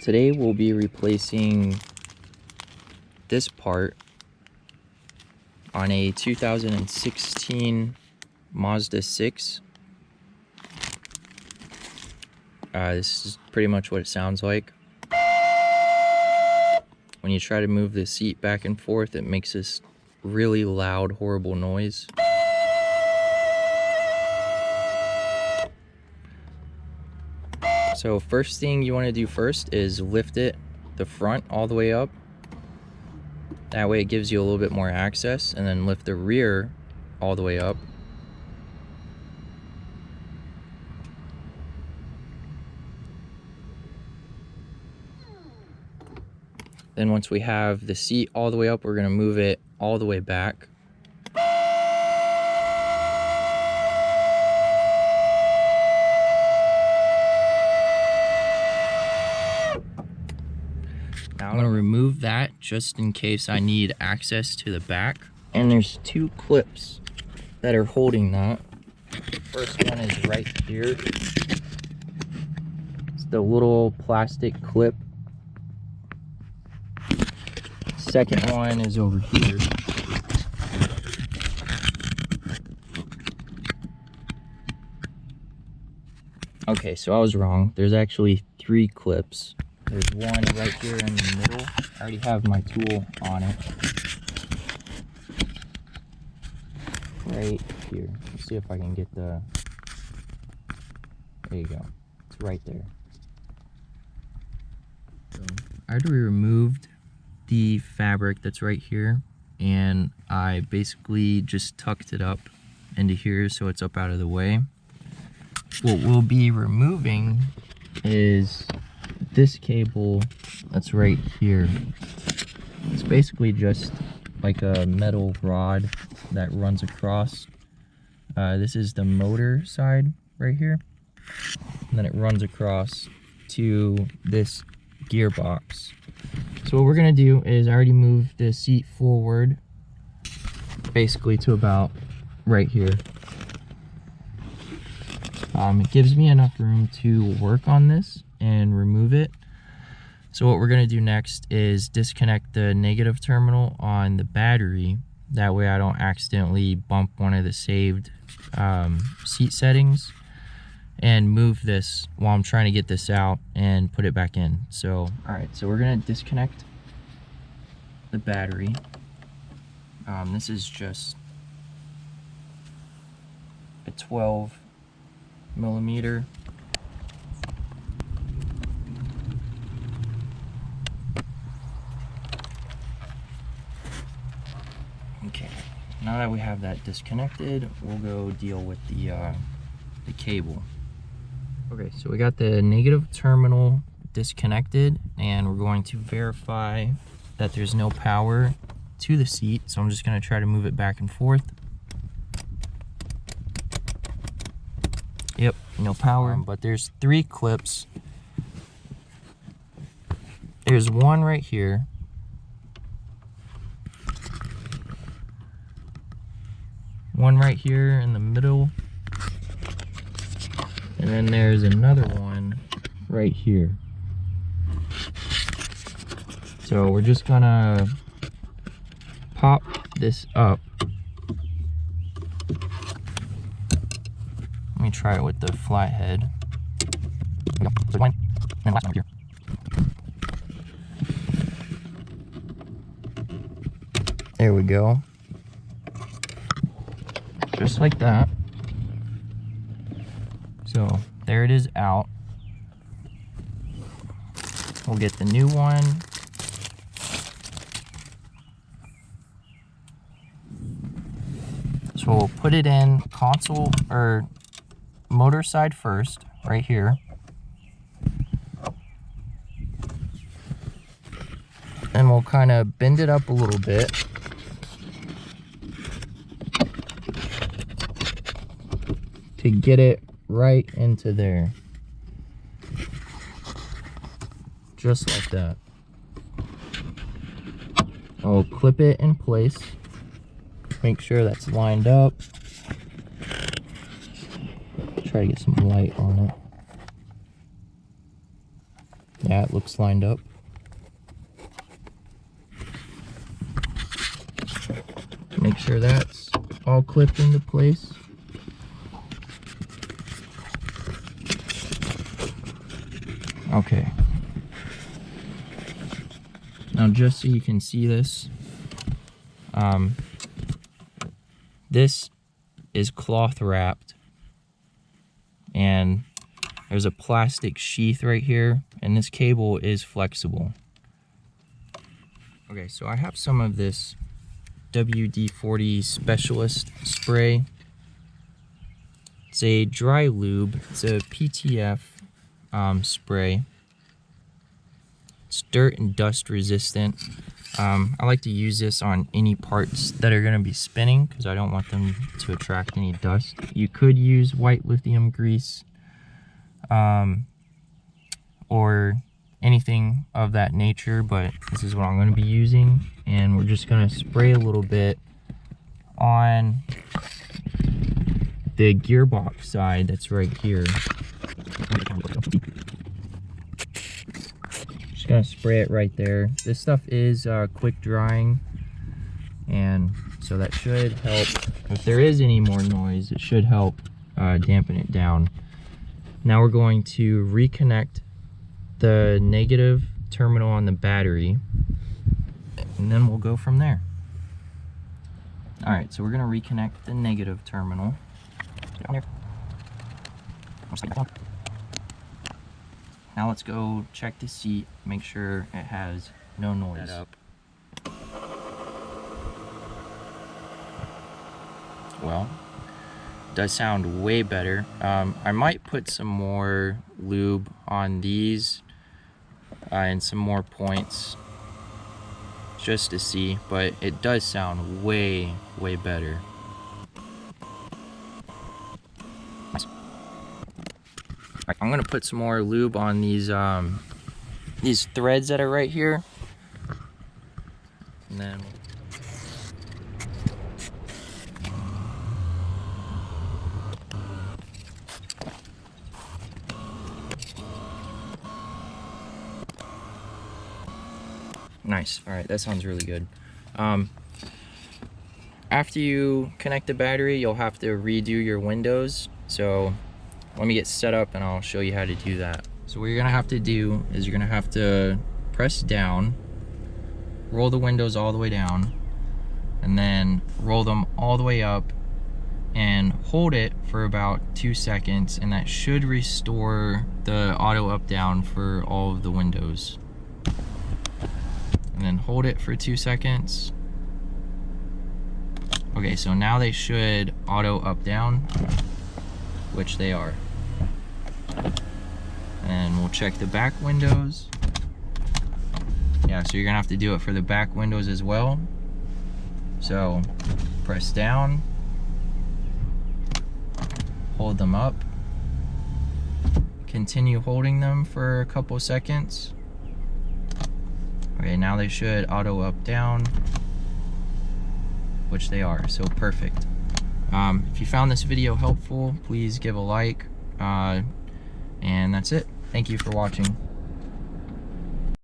Today we'll be replacing this part on a 2016 Mazda 6. This is pretty much what it sounds like. When you try to move the seat back and forth, it makes this really loud, horrible noise. So first thing you want to do first is lift the front all the way up. That way it gives you a little bit more access, and then lift the rear all the way up. Then once we have the seat all the way up, we're going to move it all the way back. Now I'm going to remove that just in case I need access to the back. And there's two clips that are holding that. First one is right here. It's the little plastic clip. Second one is over here. Okay, so I was wrong. There's actually three clips. There's one right here in the middle. I already have my tool on it. Right here. Let's see if I can get the... There you go. It's right there. So I already removed the fabric that's right here, and I basically just tucked it up into here so it's up out of the way. What we'll be removing is this cable that's right here. It's basically just like a metal rod that runs across. This is the motor side right here, and then it runs across to this gearbox. So what we're gonna do is I already moved the seat forward basically to about right here. It gives me enough room to work on this and remove it. So what we're gonna do next is disconnect the negative terminal on the battery. That way I don't accidentally bump one of the saved seat settings, and move this while I'm trying to get this out and put it back in. So, all right, so we're gonna disconnect the battery. This is just a 12 millimeter. Okay, now that we have that disconnected, we'll go deal with the cable. Okay, so we got the negative terminal disconnected, and we're going to verify that there's no power to the seat. So I'm just going to try to move it back and forth. Yep, no power, but there's three clips. There's one right here. One right here in the middle. And then there's another one right here. So we're just gonna pop this up. Let me try it with the Flathead. There's one, and the last one here. There we go. Just like that. So there it is out. We'll get the new one. So we'll put it in console or motor side first, right here. And we'll kind of bend it up a little bit. To get it right into there. Just like that. I'll clip it in place. Make sure that's lined up. Try to get some light on it. that looks lined up. Make sure that's all clipped into place. Okay. Now just so you can see this, this is cloth wrapped, and there's a plastic sheath right here, and this cable is flexible. Okay, so I have some of this WD40 Specialist spray. It's a dry lube. It's a PTFE spray. It's dirt and dust resistant. I like to use this on any parts that are going to be spinning because I don't want them to attract any dust. You could use white lithium grease or anything of that nature, but this is what I'm going to be using, and we're just going to spray a little bit on the gearbox side that's right here. Just going to spray it right there. This stuff is quick drying, and so that should help. If there is any more noise, it should help dampen it down. Now we're going to reconnect the negative terminal on the battery, and then we'll go from there. All right, so we're gonna reconnect the negative terminal. Now let's go check the seat, make sure it has no noise. Well, it does sound way better. I might put some more lube on these and some more points just to see, but it does sound way better. Nice. Right, I'm gonna put some more lube on these threads that are right here, and then nice. All right, that sounds really good. After you connect the battery, you'll have to redo your windows. So let me get set up and I'll show you how to do that. So what you're gonna have to do is you're gonna have to press down, roll the windows all the way down, and then roll them all the way up and hold it for about 2 seconds, and that should restore the auto up down for all of the windows. And then hold it for 2 seconds. Okay, so now they should auto up down, which they are. And we'll check the back windows. Yeah, so you're gonna have to do it for the back windows as well. So press down, hold them up, continue holding them for a couple seconds. Okay, now they should auto up down, which they are, so perfect. If you found this video helpful, please give a like, and that's it. Thank you for watching.